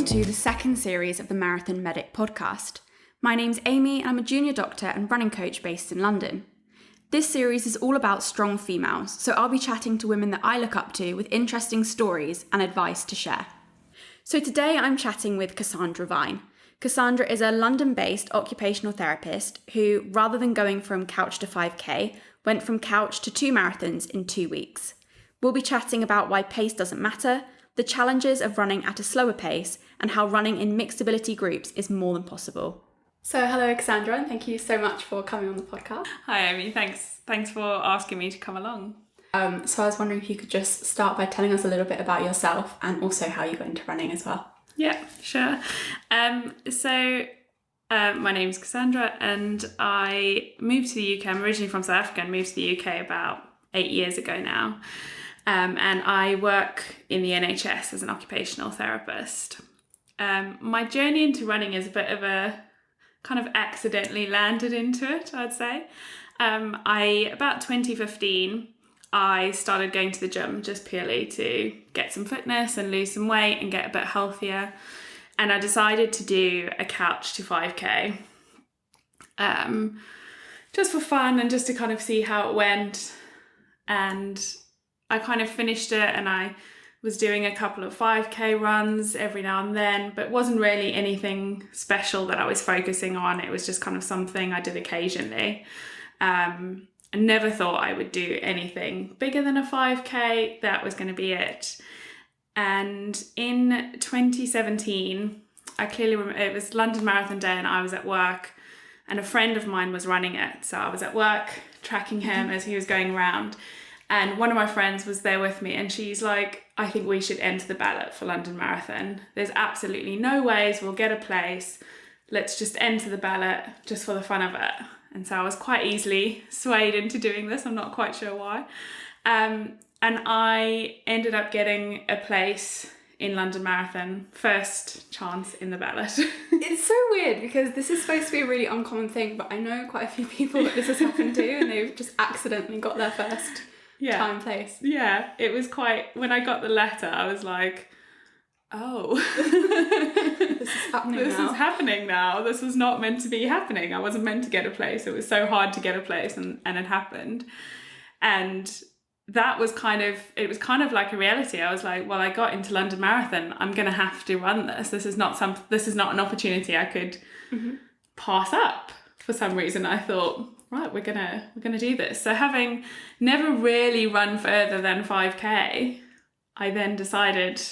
to the second series of the Marathon Medic podcast. My name's Amy and I'm a junior doctor and running coach based in London. This series is all about strong females, so I'll be chatting to women that I look up to with interesting stories and advice to share. So today I'm chatting with Cassandra Vine. Cassandra is a London-based occupational therapist who, rather than going from couch to 5k, went from couch to 2 marathons in 2 weeks. We'll be chatting about why pace doesn't matter, the challenges of running at a slower pace, and how running in mixed ability groups is more than possible. So hello Cassandra, and thank you so much for coming on the podcast. Hi Amy, thanks for asking me to come along. So I was wondering if you could just start by telling us a little bit about yourself and also how you got into running as well. Yeah, sure. My name's Cassandra and I moved to the UK. I'm originally from South Africa and moved to the UK about 8 years ago now. And I work in the NHS as an occupational therapist. My journey into running is a bit of a kind of accidentally landed into it, I'd say. About 2015, I started going to the gym just purely to get some fitness and lose some weight and get a bit healthier. And I decided to do a couch to 5k, just for fun and just to kind of see how it went. And I kind of finished it and I was doing a couple of 5k runs every now and then, but it wasn't really anything special that I was focusing on. It was just kind of something I did occasionally. I never thought I would do anything bigger than a 5k. That was going to be it. And in 2017, I clearly remember it was London Marathon Day and I was at work and a friend of mine was running it. So I was at work tracking him as he was going around. And one of my friends was there with me and she's like, I think we should enter the ballot for London Marathon. There's absolutely no ways we'll get a place. Let's just enter the ballot just for the fun of it. And so I was quite easily swayed into doing this. I'm not quite sure why. And I ended up getting a place in London Marathon, first chance in the ballot. It's so weird because this is supposed to be a really uncommon thing, but I know quite a few people that this has happened to and they've just accidentally got their first time place. Yeah, it was quite, when I got the letter, I was like, oh, this is happening this is happening now. This was not meant to be happening. I wasn't meant to get a place. It was so hard to get a place and it happened. And that was it was kind of like a reality. I was like, well, I got into London Marathon. I'm going to have to run this. This is not an opportunity I could pass up for some reason. I thought, right, we're gonna do this. So having never really run further than 5k, I then decided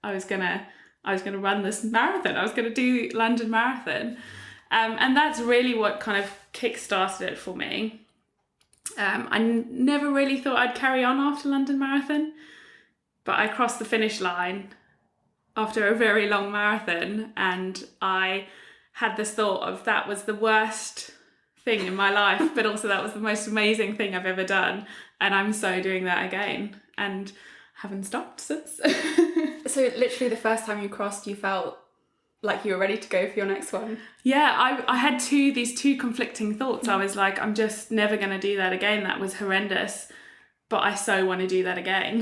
I was gonna run this marathon. I was gonna do London Marathon, and that's really what kind of kick-started it for me. I never really thought I'd carry on after London Marathon, but I crossed the finish line after a very long marathon, and I had this thought of that was the worst thing in my life, but also that was the most amazing thing I've ever done, and I'm so doing that again and haven't stopped since. So literally the first time you crossed, you felt like you were ready to go for your next one? Yeah, I had these two conflicting thoughts. I was like, I'm just never going to do that again. That was horrendous, but I so want to do that again.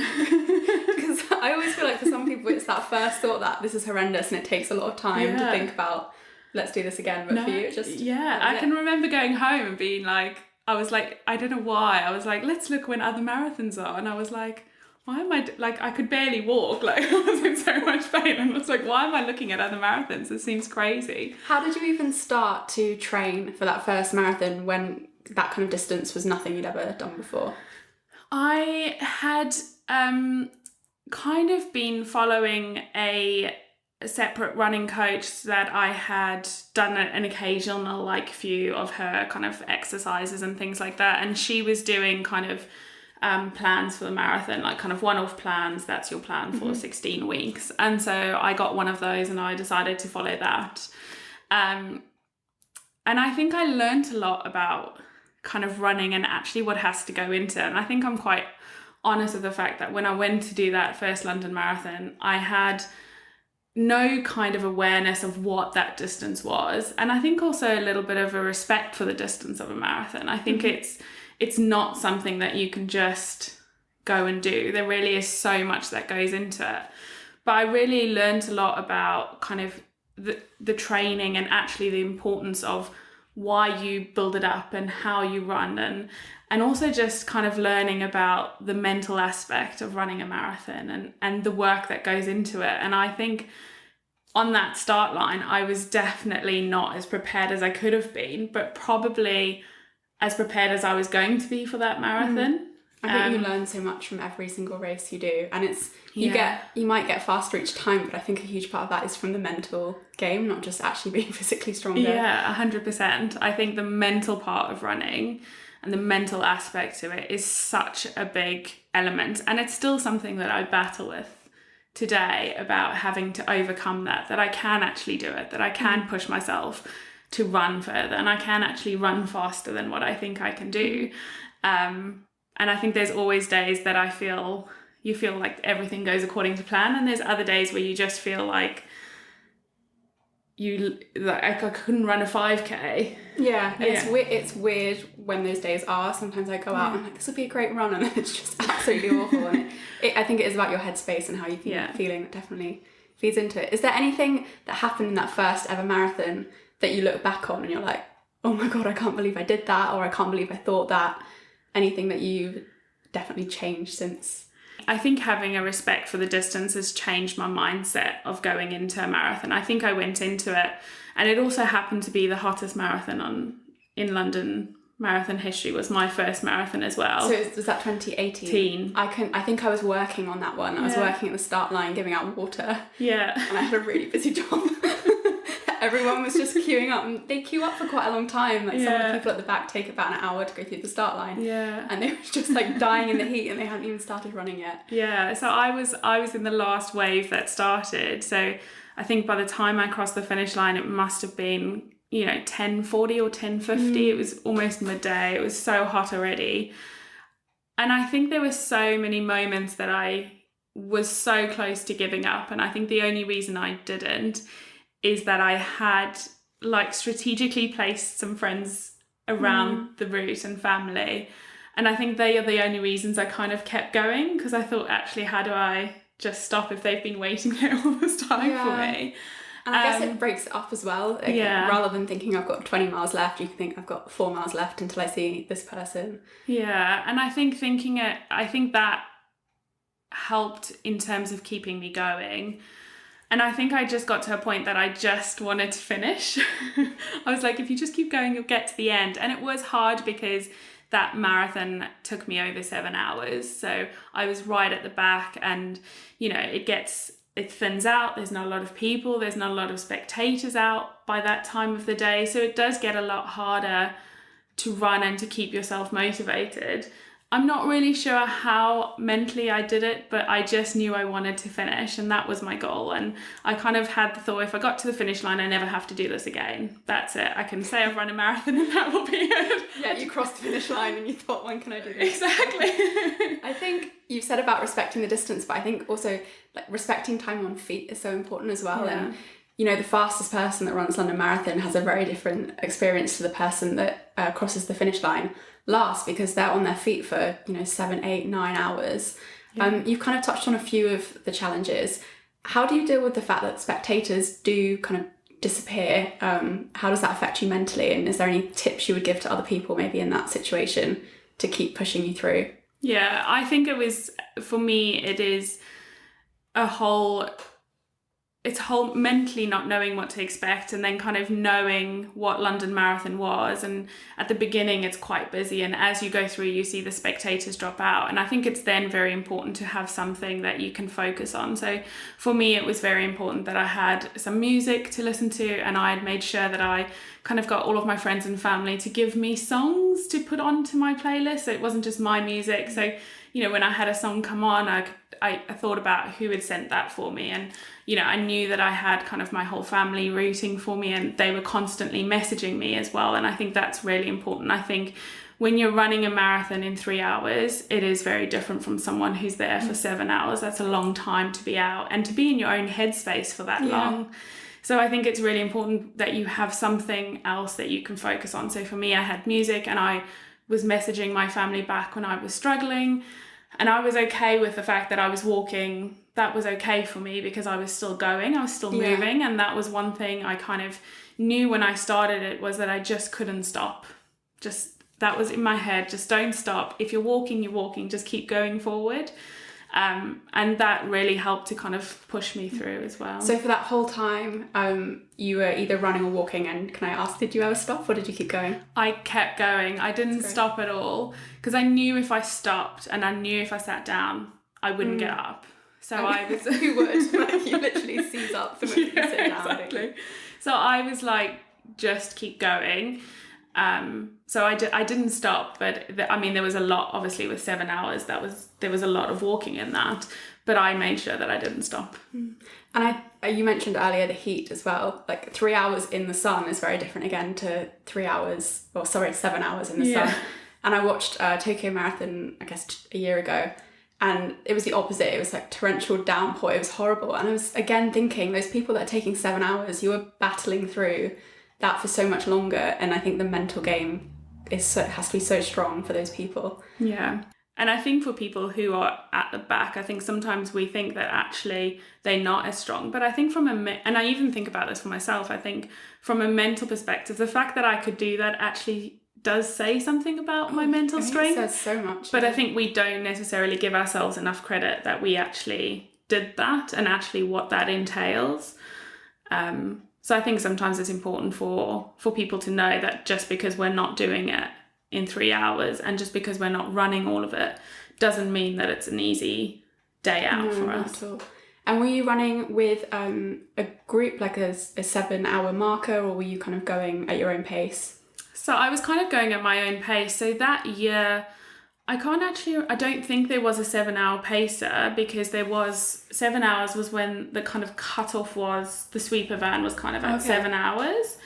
Because I always feel like for some people it's that first thought that this is horrendous and it takes a lot of time to think about, let's do this again, but for you it just... Yeah, I can remember going home and being like, I was like, I don't know why, I was like, let's look when other marathons are, and I was like, why am I, like, I could barely walk, like, I was in so much pain, and I was like, why am I looking at other marathons? It seems crazy. How did you even start to train for that first marathon when that kind of distance was nothing you'd ever done before? I had kind of been following a separate running coach that I had done an occasional like few of her kind of exercises and things like that, and she was doing kind of plans for the marathon, like kind of one-off plans. That's your plan for 16 weeks, and so I got one of those and I decided to follow that, and I think I learned a lot about kind of running and actually what has to go into it. And I think I'm quite honest with the fact that when I went to do that first London Marathon, I had no kind of awareness of what that distance was. And I think also a little bit of a respect for the distance of a marathon. I think it's not something that you can just go and do. There really is so much that goes into it. But I really learned a lot about kind of the training and actually the importance of why you build it up and how you run, and also just kind of learning about the mental aspect of running a marathon and the work that goes into it. And I think on that start line, I was definitely not as prepared as I could have been, but probably as prepared as I was going to be for that marathon. I think you learn so much from every single race you do, and you might get faster each time, but I think a huge part of that is from the mental game, not just actually being physically stronger. Yeah, 100%. I think the mental part of running and the mental aspect to it is such a big element, and it's still something that I battle with today, about having to overcome that I can actually do it, that I can push myself to run further, and I can actually run faster than what I think I can do. And I think there's always days that you feel like everything goes according to plan, and there's other days where you just feel like I couldn't run a 5k. Yeah, it's weird when those days are. Sometimes I go out and I'm like, this will be a great run, and then it's just absolutely awful. And I think it is about your headspace and how you feeling. It definitely feeds into it. Is there anything that happened in that first ever marathon that you look back on and you're like, oh my God, I can't believe I did that, or I can't believe I thought that? Anything that you've definitely changed since? I think having a respect for the distance has changed my mindset of going into a marathon. I think I went into it, and it also happened to be the hottest marathon in London marathon history. Was my first marathon as well. So was that 2018? I think I was working on that one. I was working at the start line giving out water. Yeah. And I had a really busy job. Everyone was just queuing up, and they queue up for quite a long time. Like some of the people at the back take about an hour to go through the start line. Yeah. And they were just like dying in the heat, and they hadn't even started running yet. Yeah. So I was in the last wave that started. So I think by the time I crossed the finish line, it must have been, 10:40 or 10:50. It was almost midday. It was so hot already. And I think there were so many moments that I was so close to giving up. And I think the only reason I didn't is that I had strategically placed some friends around the route and family. And I think they are the only reasons I kind of kept going, because I thought, actually, how do I just stop if they've been waiting there all this time for me? And I guess it breaks it up as well. Rather than thinking I've got 20 miles left, you can think I've got 4 miles left until I see this person. Yeah, and I think I think that helped in terms of keeping me going. And I think I just got to a point that I just wanted to finish. I was like, if you just keep going, you'll get to the end. And it was hard because that marathon took me over 7 hours. So I was right at the back, and, it thins out. There's not a lot of people. There's not a lot of spectators out by that time of the day. So it does get a lot harder to run and to keep yourself motivated. I'm not really sure how mentally I did it, but I just knew I wanted to finish, and that was my goal. And I kind of had the thought, if I got to the finish line, I never have to do this again. That's it. I can say I've run a marathon and that will be it. Yeah, you crossed the finish line and you thought, when can I do this? Exactly. I think you've said about respecting the distance, but I think also respecting time on feet is so important as well. Yeah. And the fastest person that runs London Marathon has a very different experience to the person that crosses the finish line last, because they're on their feet for 7, 8, 9 hours. You've kind of touched on a few of the challenges. How do you deal with the fact that spectators do kind of disappear? How does that affect you mentally, and is there any tips you would give to other people maybe in that situation to keep pushing you through? Yeah, I think for me it is it's whole mentally not knowing what to expect, and then kind of knowing what London Marathon was. And at the beginning it's quite busy, and as you go through you see the spectators drop out, and I think it's then very important to have something that you can focus on. So for me it was very important that I had some music to listen to, and I had made sure that I kind of got all of my friends and family to give me songs to put onto my playlist, so it wasn't just my music. So when I had a song come on, I thought about who had sent that for me, and I knew that I had kind of my whole family rooting for me, and they were constantly messaging me as well. And I think that's really important. I think when you're running a marathon in 3 hours, it is very different from someone who's there for 7 hours. That's a long time to be out and to be in your own headspace for that long. So I think it's really important that you have something else that you can focus on. So for me, I had music, and I was messaging my family back when I was struggling. And I was okay with the fact that I was walking. That was okay for me because I was still going, I was still moving. And that was one thing I kind of knew when I started it, was that I just couldn't stop. That was in my head, just don't stop. If you're walking, just keep going forward. And that really helped to kind of push me through as well. So for that whole time, you were either running or walking, and can I ask, did you ever stop or did you keep going? I kept going. I didn't stop at all because I knew if I stopped and I knew if I sat down, I wouldn't get up. So I was... Who would? Like, you literally seize up the moment you sit down. Exactly. So I was like, just keep going. So I didn't stop, but there was a lot, obviously with 7 hours, there was a lot of walking in that, but I made sure that I didn't stop. And you mentioned earlier the heat as well, like 3 hours in the sun is very different again to 7 hours in the sun. And I watched Tokyo Marathon, I guess a year ago, and it was the opposite. It was like torrential downpour. It was horrible. And I was again thinking, those people that are taking 7 hours, you were battling through that for so much longer, and I think the mental game has to be so strong for those people. Yeah. And I think for people who are at the back, I think sometimes we think that actually they're not as strong. But I think and I even think about this for myself, I think from a mental perspective, the fact that I could do that actually does say something about my mental strength. It says so much. But I think we don't necessarily give ourselves enough credit that we actually did that and actually what that entails. So I think sometimes it's important for people to know that just because we're not doing it in 3 hours and just because we're not running all of it doesn't mean that it's an easy day out for us. Not at all. And were you running with a group, like a 7 hour marker, or were you kind of going at your own pace? So I was kind of going at my own pace. So that year, I don't think there was a 7 hour pacer, because 7 hours was when the kind of cutoff was, the sweeper van was kind of at 7 hours.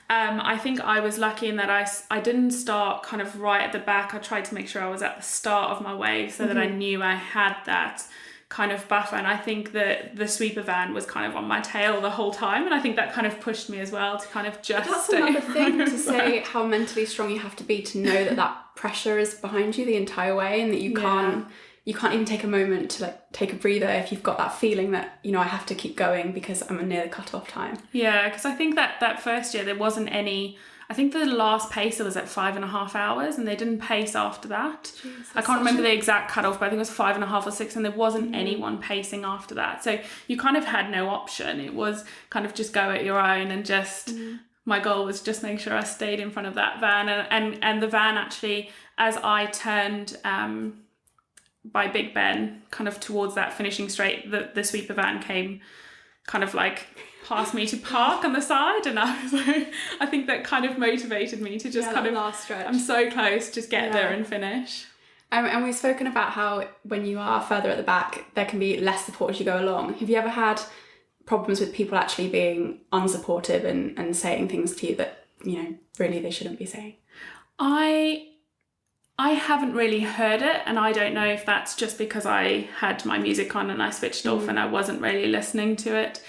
I think I was lucky in that I didn't start kind of right at the back. I tried to make sure I was at the start of my wave so that I knew I had that kind of buffer. And I think that the sweeper van was kind of on my tail the whole time. And I think that kind of pushed me as well to kind of just That's another thing to say, how mentally strong you have to be to know that pressure is behind you the entire way, and that you can't even take a moment to like take a breather if you've got that feeling that, I have to keep going because I'm near the cutoff time. Yeah, because I think that first year there wasn't any. I think the last pacer was at 5.5 hours, and they didn't pace after that. Jeez, I can't remember the exact cutoff, but I think it was 5.5 or 6, and there wasn't anyone pacing after that. So you kind of had no option. It was kind of just go at your own, and just my goal was just make sure I stayed in front of that van. And the van actually, as I turned by Big Ben, kind of towards that finishing straight, the sweeper van came kind of like past me to park on the side, and I was like, I think that kind of motivated me to just kind of last stretch. I'm so close, just get there and finish. And we've spoken about how when you are further at the back, there can be less support as you go along. Have you ever had problems with people actually being unsupportive and saying things to you that, really they shouldn't be saying? I haven't really heard it, and I don't know if that's just because I had my music on and I switched off and I wasn't really listening to it.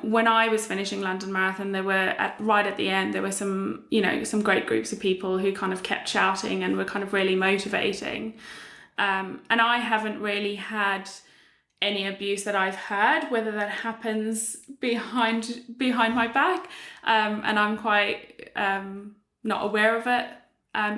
When I was finishing London Marathon, there were right at the end, there were some great groups of people who kind of kept shouting and were kind of really motivating. And I haven't really had any abuse that I've heard, whether that happens behind my back. And I'm quite not aware of it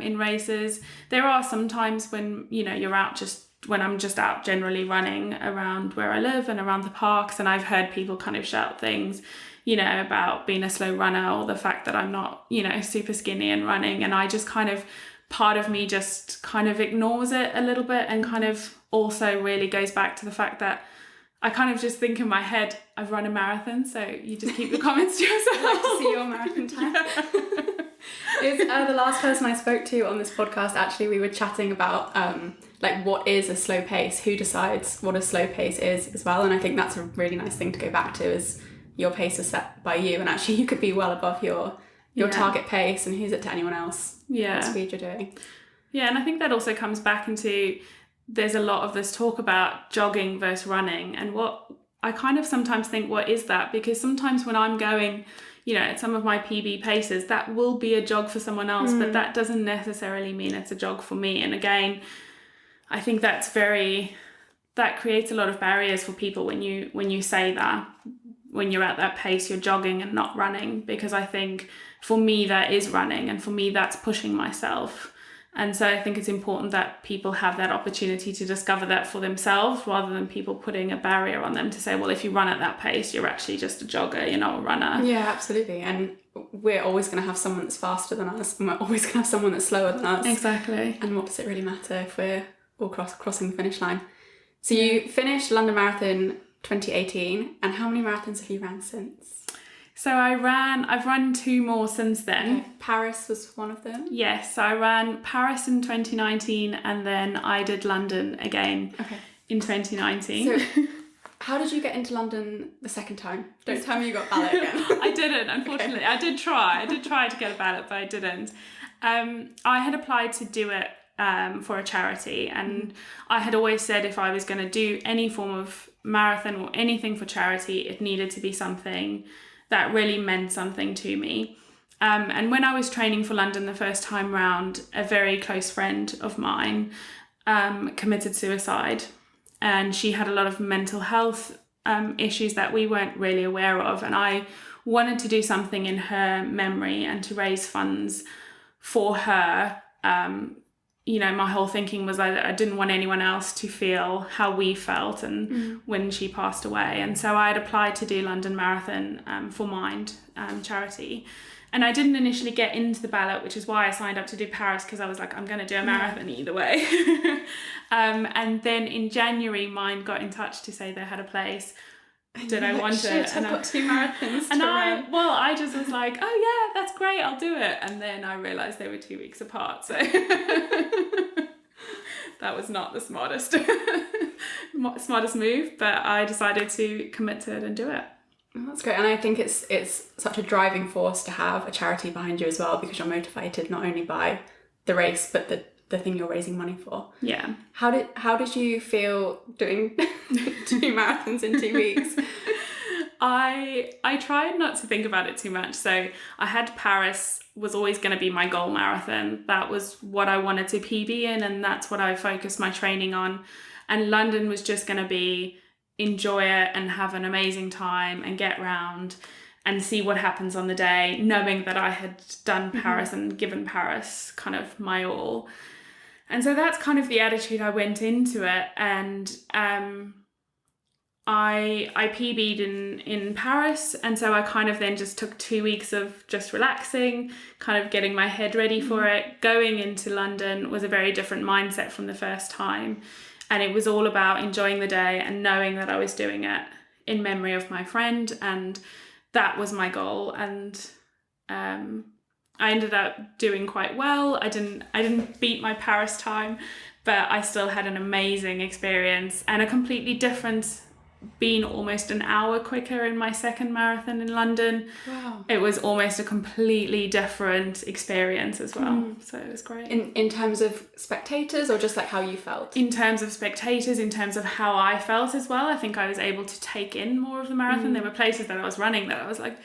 in races. There are some times when, you're out when I'm just out generally running around where I live and around the parks, and I've heard people kind of shout things, about being a slow runner, or the fact that I'm not, super skinny and running. And I just kind of, part of me just kind of ignores it a little bit, and kind of also really goes back to the fact that I kind of just think in my head, I've run a marathon, so you just keep the comments to yourself. I'd like to see your marathon time. It's the last person I spoke to on this podcast, actually, we were chatting about what is a slow pace, who decides what a slow pace is as well. And I think that's a really nice thing to go back to, is your pace is set by you, and actually you could be well above your target pace, and who's it to anyone else what speed you're doing. Yeah, and I think that also comes back into, there's a lot of this talk about jogging versus running, and what I kind of sometimes think, what is that? Because sometimes when I'm going, at some of my PB paces, that will be a jog for someone else, but that doesn't necessarily mean it's a jog for me. And again, I think that creates a lot of barriers for people when you say that, when you're at that pace, you're jogging and not running, because I think for me that is running, and for me that's pushing myself. And so I think it's important that people have that opportunity to discover that for themselves, rather than people putting a barrier on them to say, well, if you run at that pace, you're actually just a jogger, you're not a runner. Yeah, absolutely. And we're always going to have someone that's faster than us, and we're always going to have someone that's slower than us. Exactly. And what does it really matter if we're all crossing the finish line? So you finished London Marathon 2018, and how many marathons have you ran since? So I've run 2 more since then. Okay. Paris was one of them? Yes, I ran Paris in 2019, and then I did London again in 2019. So how did you get into London the second time? Don't tell me you got ballot again. I didn't, unfortunately. Okay. I did try to get a ballot, but I didn't. I had applied to do it for a charity, and I had always said if I was going to do any form of marathon or anything for charity, it needed to be something that really meant something to me. And when I was training for London the first time round, a very close friend of mine committed suicide, and she had a lot of mental health issues that we weren't really aware of, and I wanted to do something in her memory and to raise funds for her. My whole thinking was I didn't want anyone else to feel how we felt and when she passed away. And so I had applied to do London Marathon for Mind charity. And I didn't initially get into the ballot, which is why I signed up to do Paris, because I was like, I'm going to do a marathon either way. And then in January, Mind got in touch to say they had a place. Did I want it? And I've got 2 marathons to run. I just was like, oh yeah, that's great, I'll do it. And then I realised they were 2 weeks apart, so that was not the smartest move, but I decided to commit to it and do it. That's great, and I think it's such a driving force to have a charity behind you as well, because you're motivated not only by the race but the thing you're raising money for. Yeah. How did you feel doing 2 marathons in 2 weeks? I tried not to think about it too much. So I had Paris was always going to be my goal marathon. That was what I wanted to PB in, and that's what I focused my training on. And London was just going to be enjoy it and have an amazing time and get round and see what happens on the day, knowing that I had done Paris and given Paris kind of my all. And so that's kind of the attitude I went into it. And I PB'd in Paris, and so I kind of then just took 2 weeks of just relaxing, kind of getting my head ready for it. Going into London was a very different mindset from the first time, and it was all about enjoying the day and knowing that I was doing it in memory of my friend, and that was my goal. And I ended up doing quite well. I didn't beat my Paris time, but I still had an amazing experience, and a completely different, being almost an hour quicker in my second marathon in London. Wow. It was almost a completely different experience as well. So it was great. In terms of spectators, or just like how you felt? In terms of spectators, in terms of how I felt as well. I think I was able to take in more of the marathon. There were places that I was running that I was like,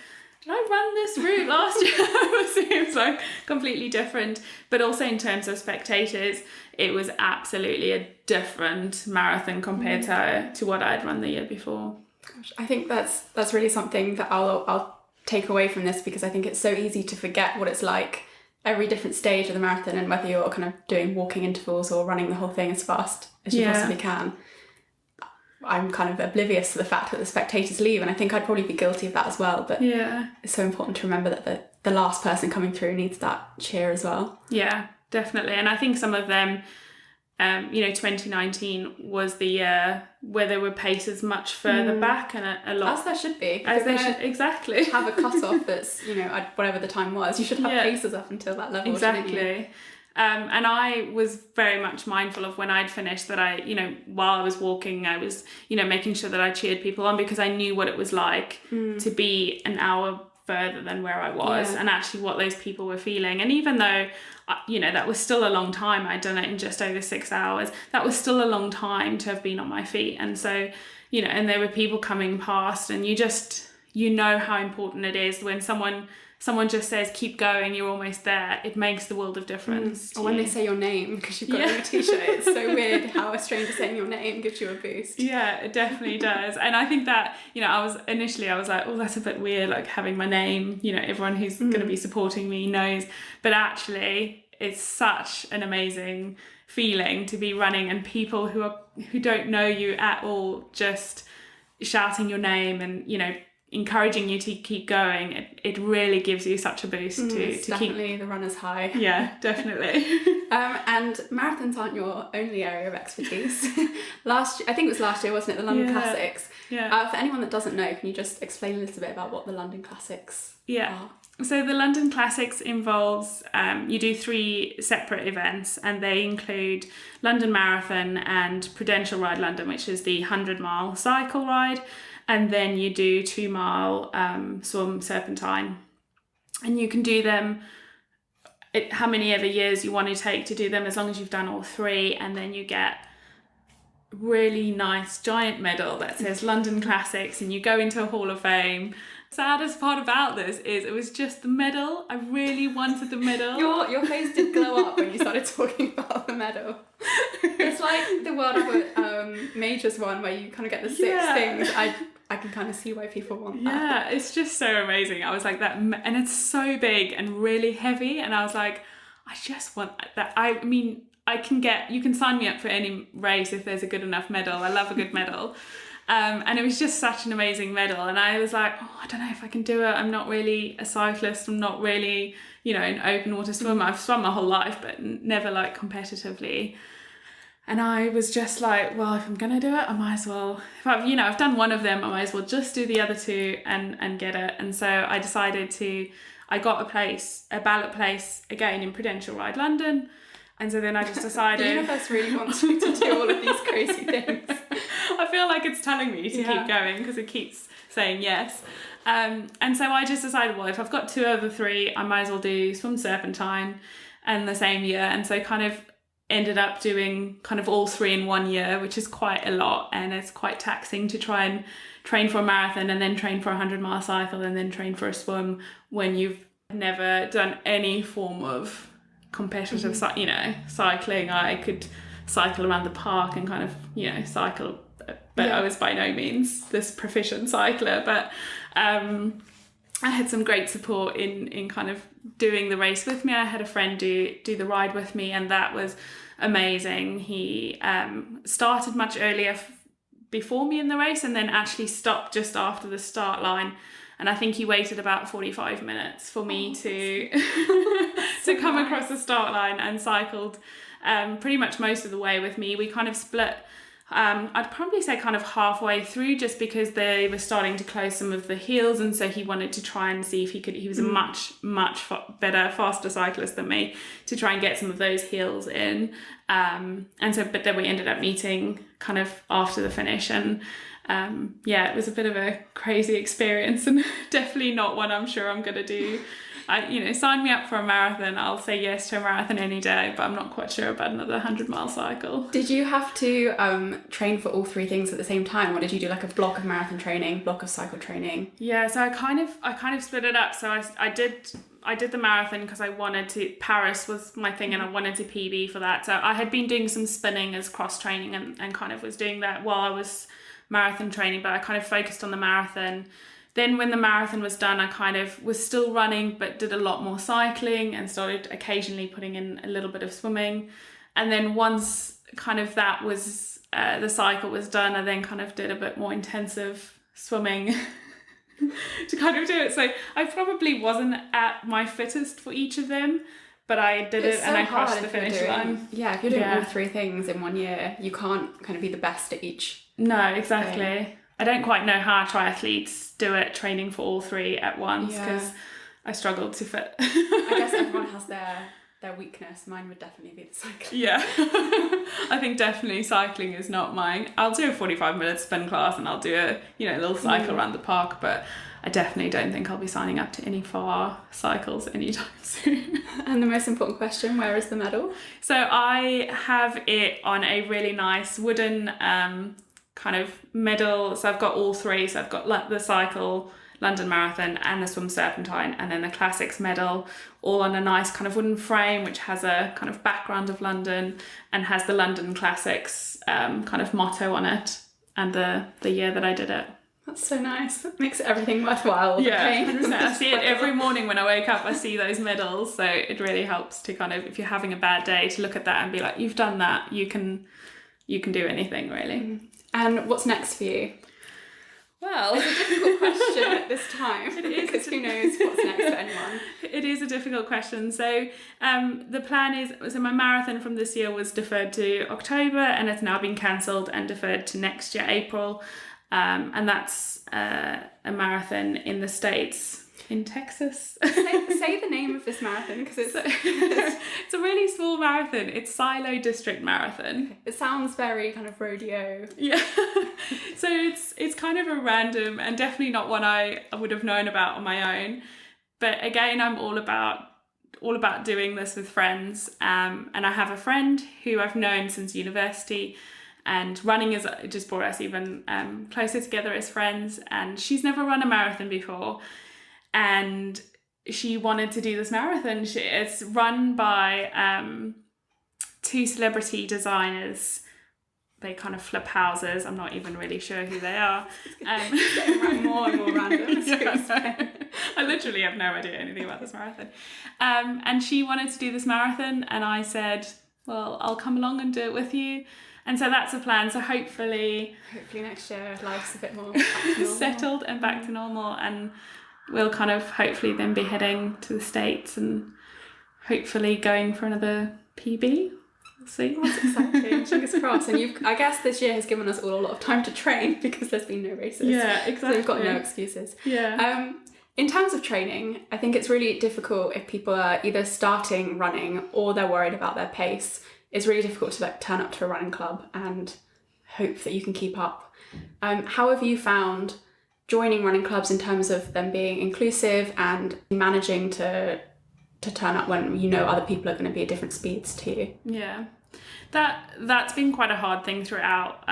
did I run this route last year? It seems like completely different. But also in terms of spectators, it was absolutely a different marathon compared to what I'd run the year before. Gosh, I think that's really something that I'll take away from this, because I think it's so easy to forget what it's like every different stage of the marathon, and whether you're kind of doing walking intervals or running the whole thing as fast as you possibly can. I'm kind of oblivious to the fact that the spectators leave, and I think I'd probably be guilty of that as well. But it's so important to remember that the last person coming through needs that cheer as well. Yeah, definitely. And I think some of them, 2019 was the year where there were paces much further back, and a lot. As there should be. As they should, exactly. Have a cut-off that's, whatever the time was. You should have paces up until that level. Exactly. And I was very much mindful of when I'd finished that while I was walking, I was, making sure that I cheered people on, because I knew what it was like to be an hour further than where I was, and actually what those people were feeling. And even though, that was still a long time, I'd done it in just over 6 hours, that was still a long time to have been on my feet. And so, and there were people coming past, and you just you know how important it is when someone just says keep going, you're almost there. It makes the world of difference. Or when they say your name because you've got it on a t-shirt, it's so weird how a stranger saying your name gives you a boost. Yeah, it definitely does. And I think that, I was like, oh, that's a bit weird, like having my name, everyone who's going to be supporting me knows. But actually, it's such an amazing feeling to be running, and people who don't know you at all just shouting your name and, encouraging you to keep going. It really gives you such a boost it's to definitely keep the runner's high. Yeah, definitely. And marathons aren't your only area of expertise. I think it was last year, wasn't it, the London Classics? Yeah. For anyone that doesn't know, can you just explain a little bit about what the London Classics are? So the London Classics involves, you do 3 separate events, and they include London Marathon and Prudential Ride London, which is the 100-mile cycle ride. And then you do 2-mile swim serpentine. And you can do them how many ever years you want to take to do them, as long as you've done all 3. And then you get really nice giant medal that says London Classics, and you go into a Hall of Fame. Saddest part about this is it was just the medal. I really wanted the medal. Your face did glow up when you started talking about the medal. It's like the World of Majors one where you kind of get the 6 things. I can kind of see why people want that. Yeah, it's just so amazing. I was like that, and it's so big and really heavy, and I was like, I just want that. I mean, you can sign me up for any race if there's a good enough medal. I love a good medal. And it was just such an amazing medal. And I was like, I don't know if I can do it. I'm not really a cyclist. I'm not really, an open water swimmer. I've swum my whole life, but never like competitively. And I was just like, well, if I'm going to do it, I might as well, if I've done one of them, I might as well just do the other 2 and get it. And so I decided I got a ballot place again in Prudential Ride London. And so then I just decided... The universe really wants you to do all of these crazy things. I feel like it's telling me to keep going because it keeps saying yes. And so I just decided, well, if I've got 2 of the 3, I might as well do swim serpentine in the same year. And so kind of ended up doing kind of all 3 in 1 year, which is quite a lot. And it's quite taxing to try and train for a marathon and then train for a 100-mile cycle and then train for a swim when you've never done any form of competitive cycling. I could cycle around the park and kind of cycle, but I was by no means this proficient cycler, but I had some great support in kind of doing the race with me. I had a friend do the ride with me, and that was amazing. He started much earlier before me in the race, and then actually stopped just after the start line. And I think he waited about 45 minutes for me to come across the start line, and cycled pretty much most of the way with me. We kind of split, I'd probably say kind of halfway through, just because they were starting to close some of the hills, and so he wanted to try and see if he was a much better, faster cyclist than me, to try and get some of those hills in. But then we ended up meeting kind of after the finish, and it was a bit of a crazy experience, and definitely not one I'm sure I'm going to do. Sign me up for a marathon. I'll say yes to a marathon any day, but I'm not quite sure about another 100-mile cycle. Did you have to train for all 3 things at the same time, or did you do like a block of marathon training, block of cycle training? Yeah, so I kind of split it up. So I did the marathon because I wanted to. Paris was my thing, and I wanted to PB for that. So I had been doing some spinning as cross training, and kind of was doing that while I was marathon training, but I kind of focused on the marathon. Then when the marathon was done, I kind of was still running, but did a lot more cycling and started occasionally putting in a little bit of swimming. And then once kind of that was, the cycle was done, I then kind of did a bit more intensive swimming to kind of do it. So I probably wasn't at my fittest for each of them, but I did it and I crossed the finish line. Yeah, if you're doing all 3 things in 1 year, you can't kind of be the best at each. No, exactly. Thing. I don't quite know how triathletes do it, training for all 3 at once, because I struggled to fit. I guess everyone has their weakness. Mine would definitely be the cycling. Yeah. I think definitely cycling is not mine. I'll do a 45-minute spin class, and I'll do a little cycle around the park, but I definitely don't think I'll be signing up to any far cycles anytime soon. And the most important question, where is the medal? So I have it on a really nice wooden kind of medal. So I've got all 3. So I've got like the cycle London Marathon and the Swim Serpentine, and then the Classics medal, all on a nice kind of wooden frame, which has a kind of background of London and has the London Classics kind of motto on it, and the year that I did it. That's so nice. That makes everything worthwhile. Yeah, 100%. I see it every morning when I wake up. I see those medals, so it really helps to kind of, if you're having a bad day, to look at that and be like, you've done that. You can do anything, really. And what's next for you? Well, it's a difficult question at this time. It is. Because who knows what's next for anyone. It is a difficult question. So the plan is, so my marathon from this year was deferred to October, and it's now been cancelled and deferred to next year, April. And that's a marathon in the States, in Texas. Say the name of this marathon, because it's a really small marathon. It's Silo District Marathon. It sounds very kind of rodeo. Yeah. So it's kind of a random, and definitely not one I would have known about on my own. But again, I'm all about doing this with friends. And I have a friend who I've known since university. And running has just brought us even closer together as friends. And she's never run a marathon before. And she wanted to do this marathon. It's run by two celebrity designers. They kind of flip houses. I'm not even really sure who they are. Getting more and more random. Yeah, I literally have no idea anything about this marathon. And she wanted to do this marathon. And I said, well, I'll come along and do it with you. And so that's the plan. So hopefully next year life's a bit more settled and back to normal, and we'll kind of hopefully then be heading to the States and hopefully going for another PB. We'll see. That's exciting. Fingers crossed. And I guess this year has given us all a lot of time to train because there's been no races. Yeah, exactly. So we've got no excuses. Yeah. In terms of training, I think it's really difficult if people are either starting running or they're worried about their pace. It's really difficult to turn up to a running club and hope that you can keep up. How have you found joining running clubs in terms of them being inclusive and managing to turn up when you know other people are going to be at different speeds to you? Yeah, that's been quite a hard thing throughout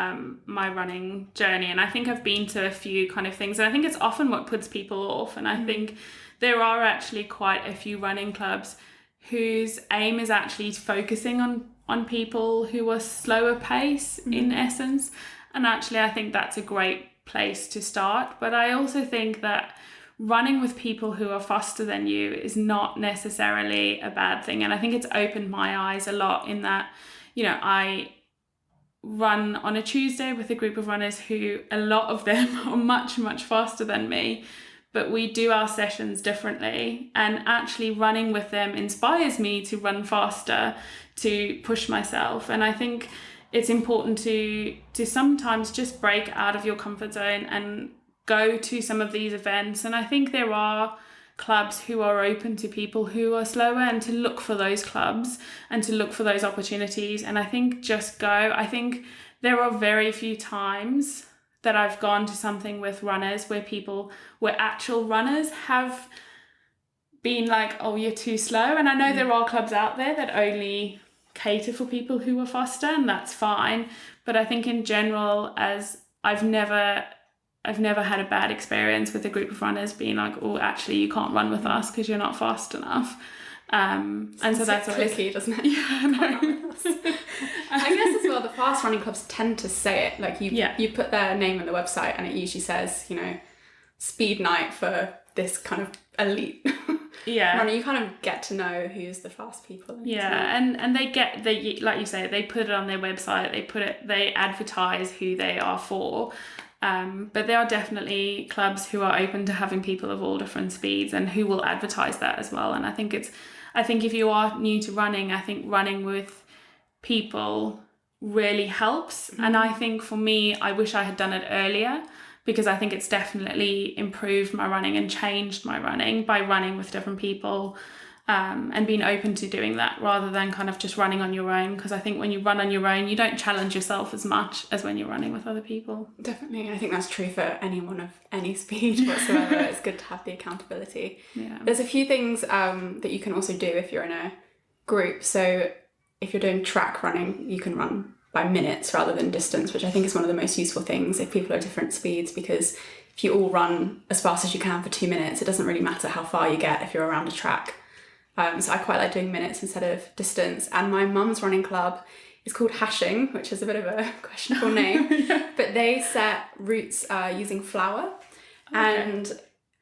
my running journey, and I think I've been to a few kind of things, and I think it's often what puts people off. And I think there are actually quite a few running clubs whose aim is actually focusing on people who are slower pace in essence. And actually, I think that's a great place to start. But I also think that running with people who are faster than you is not necessarily a bad thing. And I think it's opened my eyes a lot in that, you know, I run on a Tuesday with a group of runners who a lot of them are much, much faster than me. But we do our sessions differently, and actually running with them inspires me to run faster, to push myself. And I think it's important to sometimes just break out of your comfort zone and go to some of these events. And I think there are clubs who are open to people who are slower, and to look for those clubs and to look for those opportunities. And I think just go. I think there are very few times that I've gone to something with runners where actual runners have been like, oh, you're too slow. And I know there are clubs out there that only cater for people who are faster, and that's fine. But I think in general, as I've never had a bad experience with a group of runners being like, oh, actually you can't run with us because you're not fast enough. And so that's always clicky, doesn't it? Yeah, no. I guess as well, the fast running clubs tend to say it. Like you put their name on the website, and it usually says, you know, speed night for this kind of elite runner. You kind of get to know who's the fast people. Yeah, and they like you say, they put it on their website. They advertise who they are for. But there are definitely clubs who are open to having people of all different speeds and who will advertise that as well. And I think if you are new to running, I think running with people really helps. And I think for me, I wish I had done it earlier, because I think it's definitely improved my running and changed my running by running with different people. And being open to doing that rather than kind of just running on your own. Because I think when you run on your own, you don't challenge yourself as much as when you're running with other people. Definitely. I think that's true for anyone of any speed whatsoever. It's good to have the accountability. Yeah. There's a few things that you can also do if you're in a group. So if you're doing track running, you can run by minutes rather than distance, which I think is one of the most useful things if people are different speeds, because if if you all run as fast as you can for 2 minutes, it doesn't really matter how far you get if you're around a track. So I quite like doing minutes instead of distance. And my mum's running club is called Hashing, which is a bit of a questionable name, but they set routes using flour. And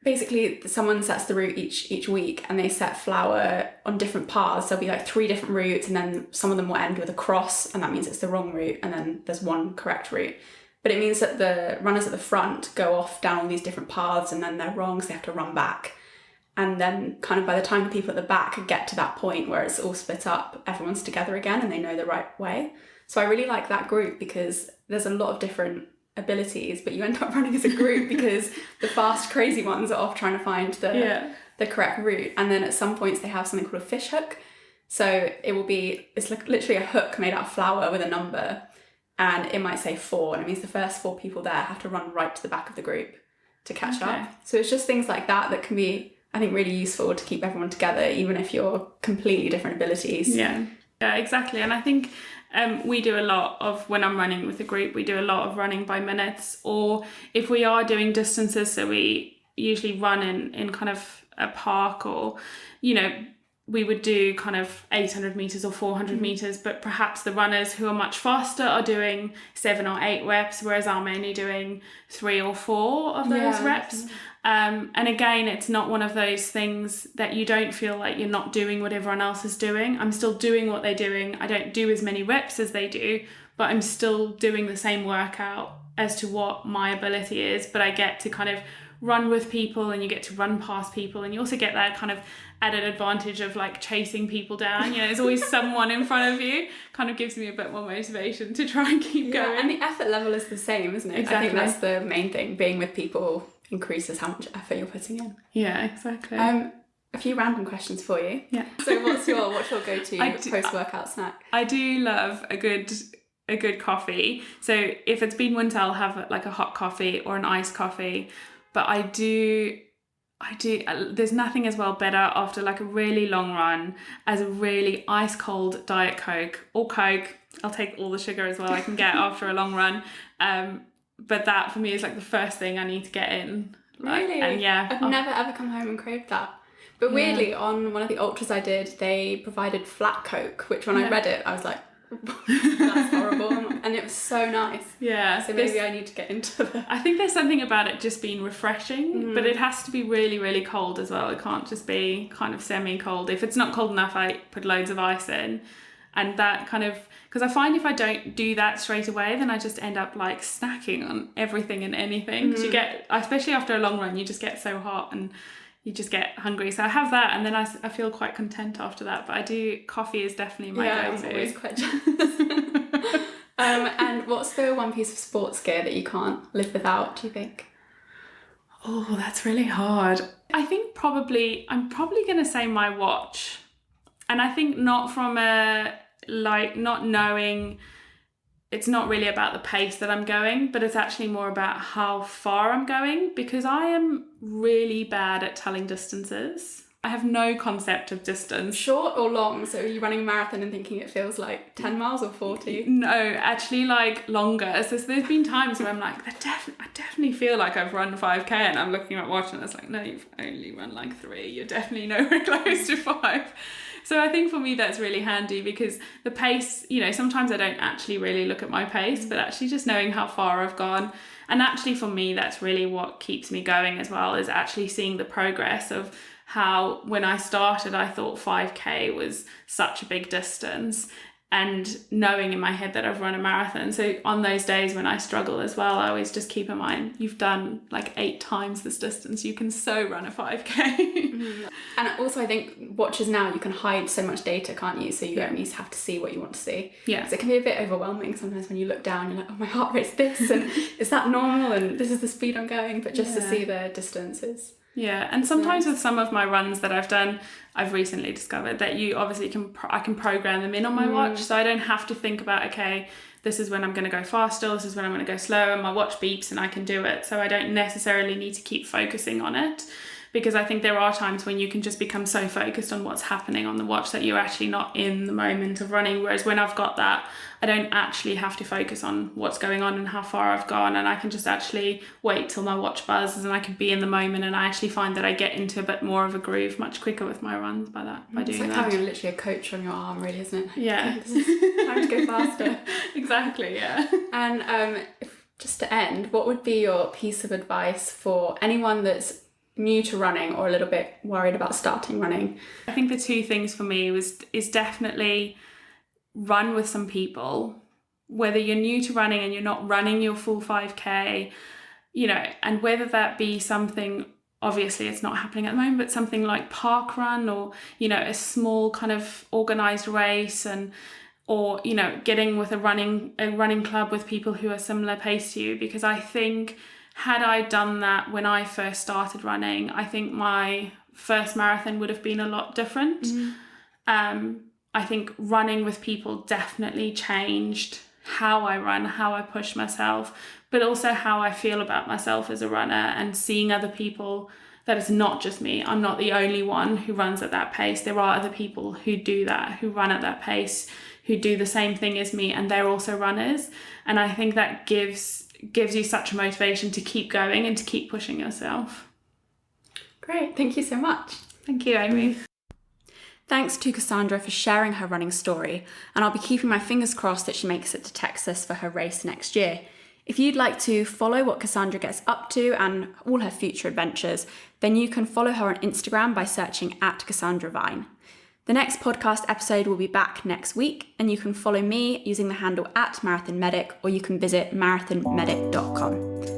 basically someone sets the route each week, and they set flour on different paths. There'll be like 3 different routes, and then some of them will end with a cross, and that means it's the wrong route, and then there's one correct route. But it means that the runners at the front go off down all these different paths, and then they're wrong, so they have to run back. And then kind of by the time the people at the back get to that point where it's all split up, everyone's together again and they know the right way. So I really like that group because there's a lot of different abilities, but you end up running as a group because the fast, crazy ones are off trying to find the correct route. And then at some points they have something called a fish hook. So it's like literally a hook made out of flour with a number, and it might say 4, and it means the first 4 people there have to run right to the back of the group to catch up. So it's just things like that can be, I think, really useful to keep everyone together, even if you're completely different abilities. Yeah, exactly. And I think we do a lot of, when I'm running with a group, we do a lot of running by minutes, or if we are doing distances, so we usually run in kind of a park, or, we would do kind of 800 meters or 400 meters, but perhaps the runners who are much faster are doing 7 or 8 reps, whereas I'm only doing 3 or 4 of those reps. And again, it's not one of those things that you don't feel like you're not doing what everyone else is doing. I'm still doing what they're doing. I don't do as many reps as they do, but I'm still doing the same workout as to what my ability is. But I get to kind of run with people, and you get to run past people, and you also get that kind of added advantage of like chasing people down. There's always someone in front of you. Kind of gives me a bit more motivation to try and keep going. And the effort level is the same, isn't it? Exactly. I think that's the main thing. Being with people increases how much effort you're putting in. Yeah, exactly. A few random questions for you. Yeah. So what's your go-to post-workout snack? I do love a good coffee. So if it's been winter, I'll have like a hot coffee or an iced coffee. But I do, there's nothing as well better after like a really long run as a really ice cold Diet Coke or Coke. I'll take all the sugar as well I can get after a long run. But that for me is like the first thing I need to get in. Really? And I've never ever come home and craved that. But weirdly, on one of the ultras I did, they provided flat Coke, which when I read it, I was like, that's horrible. And it was so nice. Yeah. So maybe I need to get into that. I think there's something about it just being refreshing, but it has to be really, really cold as well. It can't just be kind of semi-cold. If it's not cold enough, I put loads of ice in. And that kind of, because I find if I don't do that straight away, then I just end up like snacking on everything and anything. Because you get, especially after a long run, you just get so hot and you just get hungry. So I have that, and then I feel quite content after that. But coffee is definitely my go-to. I'm always quite jealous. And what's the one piece of sports gear that you can't live without, do you think? Oh, that's really hard. I think I'm probably going to say my watch. And I think not from not knowing, it's not really about the pace that I'm going, but it's actually more about how far I'm going, because I am really bad at telling distances. I have no concept of distance. Short or long? So are you running a marathon and thinking it feels like 10 miles or 40? No, actually like longer. So there's been times where I'm like, I definitely feel like I've run 5k, and I'm looking at my watch and it's like, no, you've only run like 3. You're definitely nowhere close to 5. So I think for me that's really handy, because the pace, sometimes I don't actually really look at my pace, but actually just knowing how far I've gone. And actually for me, that's really what keeps me going as well, is actually seeing the progress of how when I started, I thought 5k was such a big distance, and knowing in my head that I've run a marathon. So on those days when I struggle as well, I always just keep in mind, you've done like 8 times this distance. You can so run a 5k. And also I think watches now, you can hide so much data, can't you? So you only have to see what you want to see. Yeah. So it can be a bit overwhelming sometimes when you look down, you're like, oh, my heart rate's this, and is that normal? And this is the speed I'm going. But just to see the distances. Yeah, and sometimes with some of my runs that I've done, I've recently discovered that you obviously I can program them in on my watch, so I don't have to think about, okay, this is when I'm going to go faster, this is when I'm going to go slower, and my watch beeps and I can do it. So I don't necessarily need to keep focusing on it. because I think there are times when you can just become so focused on what's happening on the watch that you're actually not in the moment of running. Whereas when I've got that, I don't actually have to focus on what's going on and how far I've gone, and I can just actually wait till my watch buzzes and I can be in the moment, and I actually find that I get into a bit more of a groove much quicker with my runs by doing that. It's like having literally a coach on your arm, really, isn't it? Yeah. Time to go faster. Exactly, yeah. And just to end, what would be your piece of advice for anyone that's new to running or a little bit worried about starting running? I think the two things for me is definitely run with some people, whether you're new to running and you're not running your full 5K, and whether that be something, obviously it's not happening at the moment, but something like park run or, a small kind of organized race, or getting with a running club with people who are similar pace to you. Because I think had I done that when I first started running, I think my first marathon would have been a lot different. I think running with people definitely changed how I run, how I push myself, but also how I feel about myself as a runner, and seeing other people, that it's not just me. I'm not the only one who runs at that pace. There are other people who do that, who run at that pace, who do the same thing as me, and they're also runners. And I think that gives you such a motivation to keep going and to keep pushing yourself. Great, thank you so much. Thank you, Amy. Thanks to Cassandra for sharing her running story, and I'll be keeping my fingers crossed that she makes it to Texas for her race next year. If you'd like to follow what Cassandra gets up to and all her future adventures, then you can follow her on Instagram by searching @Cassandra Vine. The next podcast episode will be back next week, and you can follow me using the handle @marathonmedic, or you can visit marathonmedic.com.